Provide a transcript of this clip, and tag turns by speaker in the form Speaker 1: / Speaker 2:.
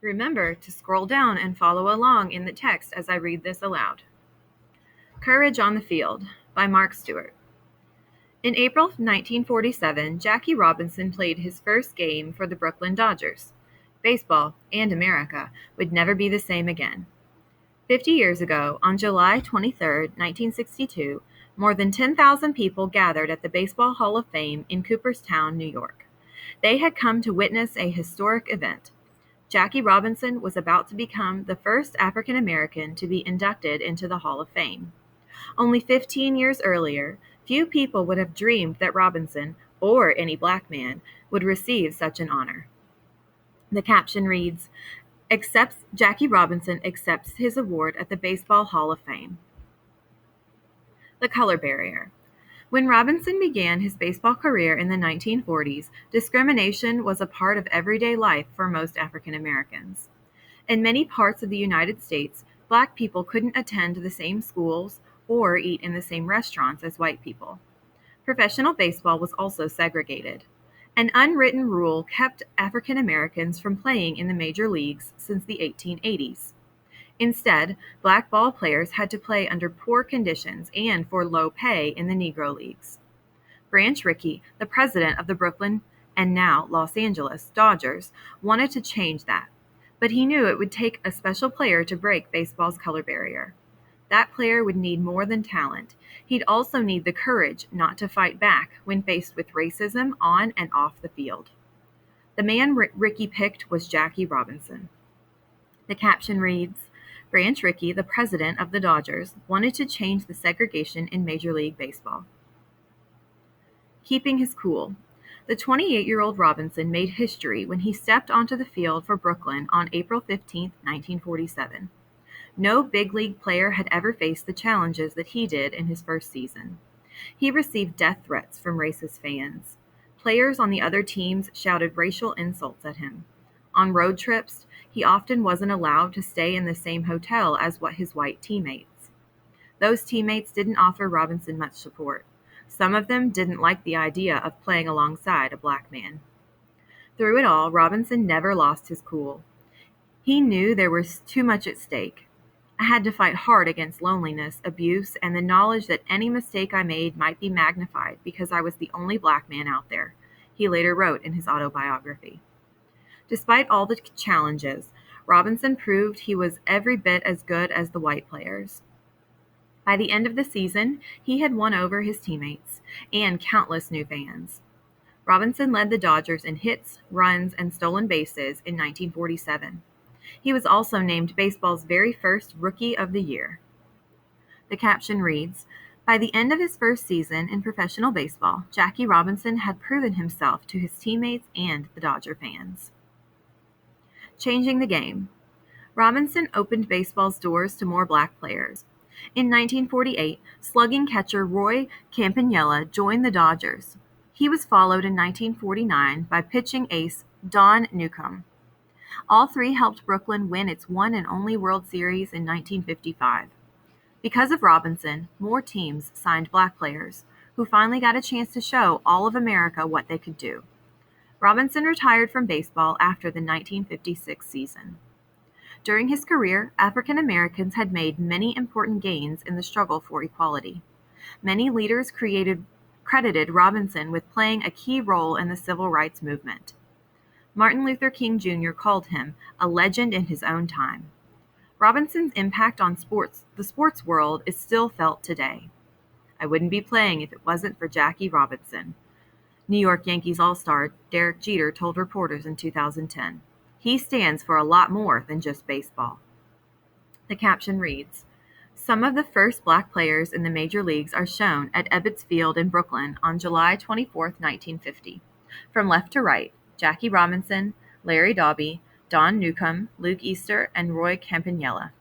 Speaker 1: Remember to scroll down and follow along in the text as I read this aloud. Courage on the Field by Mark Stewart. In April 1947, Jackie Robinson played his first game for the Brooklyn Dodgers. Baseball, and America, would never be the same again. 50 years ago, on July 23, 1962, more than 10,000 people gathered at the Baseball Hall of Fame in Cooperstown, New York. They had come to witness a historic event. Jackie Robinson was about to become the first African American to be inducted into the Hall of Fame. Only 15 years earlier, few people would have dreamed that Robinson, or any black man, would receive such an honor. The caption reads, Jackie Robinson accepts his award at the Baseball Hall of Fame. The color barrier. When Robinson began his baseball career in the 1940s, discrimination was a part of everyday life for most African Americans. In many parts of the United States, black people couldn't attend the same schools or eat in the same restaurants as white people. Professional baseball was also segregated. An unwritten rule kept African Americans from playing in the major leagues since the 1880s. Instead, black ball players had to play under poor conditions and for low pay in the Negro Leagues. Branch Rickey, the president of the Brooklyn and now Los Angeles Dodgers, wanted to change that, but he knew it would take a special player to break baseball's color barrier. That player would need more than talent. He'd also need the courage not to fight back when faced with racism on and off the field. The man Rickey picked was Jackie Robinson. The caption reads, Branch Rickey, the president of the Dodgers, wanted to change the segregation in Major League Baseball. Keeping his cool. The 28-year-old Robinson made history when he stepped onto the field for Brooklyn on April 15, 1947. No big league player had ever faced the challenges that he did in his first season. He received death threats from racist fans. Players on the other teams shouted racial insults at him. On road trips, he often wasn't allowed to stay in the same hotel as his white teammates. Those teammates didn't offer Robinson much support. Some of them didn't like the idea of playing alongside a black man. Through it all, Robinson never lost his cool. He knew there was too much at stake. I had to fight hard against loneliness, abuse, and the knowledge that any mistake I made might be magnified because I was the only black man out there, he later wrote in his autobiography. Despite all the challenges, Robinson proved he was every bit as good as the white players. By the end of the season, he had won over his teammates and countless new fans. Robinson led the Dodgers in hits, runs, and stolen bases in 1947. He was also named baseball's very first Rookie of the Year. The caption reads, By the end of his first season in professional baseball, Jackie Robinson had proven himself to his teammates and the Dodger fans. Changing the game. Robinson opened baseball's doors to more black players. In 1948, slugging catcher Roy Campanella joined the Dodgers. He was followed in 1949 by pitching ace Don Newcombe. All three helped Brooklyn win its one and only World Series in 1955. Because of Robinson, more teams signed black players, who finally got a chance to show all of America what they could do. Robinson retired from baseball after the 1956 season. During his career, African Americans had made many important gains in the struggle for equality. Many leaders credited Robinson with playing a key role in the civil rights movement. Martin Luther King Jr. called him a legend in his own time. Robinson's impact on the sports world is still felt today. I wouldn't be playing if it wasn't for Jackie Robinson. New York Yankees All-Star Derek Jeter told reporters in 2010. He stands for a lot more than just baseball. The caption reads, Some of the first black players in the major leagues are shown at Ebbets Field in Brooklyn on July 24, 1950. From left to right, Jackie Robinson, Larry Doby, Don Newcombe, Luke Easter, and Roy Campanella.